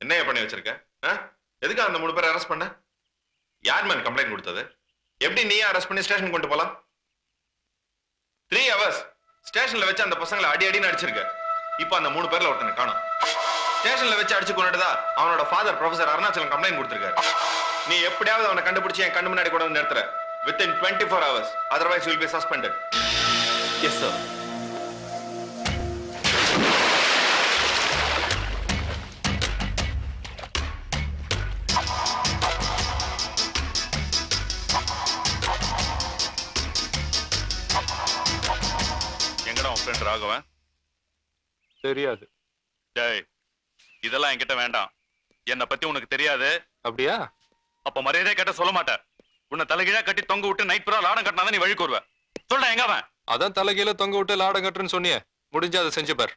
என்னைய பண்ணி வச்சிருக்க? எதுக்கு அந்த 3 பேரை அரெஸ்ட் பண்ண? யார் மேல கம்ப்ளைண்ட் கொடுத்தது? எப்படி நீயே அரெஸ்ட் பண்ணி ஸ்டேஷன் கொண்டு போலாம்? 3 hours ஸ்டேஷன்ல வச்சு அந்த பசங்களை அடி அடின்னு அடிச்சிருக்க. இப்போ அந்த 3 பேர்ல ஒருத்தனை காணோம். ஸ்டேஷன்ல வச்சு அடிச்சு கொண்டுட்டதா அவனோட ஃபாதர் ப்ரொஃபசர் அருணாச்சலம் கம்ப்ளைண்ட் கொடுத்திருக்காரு. நீ எப்படியாவது அவனை கண்டுபிடிச்சு என் கண்ணு முன்னாடி கொண்டு வந்து நிறுத்துற. Within 24 hours. Otherwise, you will be suspended. Yes, sir. எங்கடா உன் ஃப்ரெண்ட் ராகவன்? தெரியாது. டேய், இதெல்லாம் என்கிட்ட வேண்டாம். என்னை பத்தி உனக்கு தெரியாது. அப்படியா? அப்ப மரியாதையா கேட்ட சொல்ல மாட்டேன். உன்னை தலைகீழா கட்டி தொங்க விட்டு நைட் பூரா லாடம் கட்டினாதான் நீ வழி கூறுவ. சொல்ற எங்க அவன்? அதான் தலைகீழ தொங்க விட்டு லாடம் கட்டுறேன்னு சொன்னியே, முடிஞ்சா அதை செஞ்சு பார்.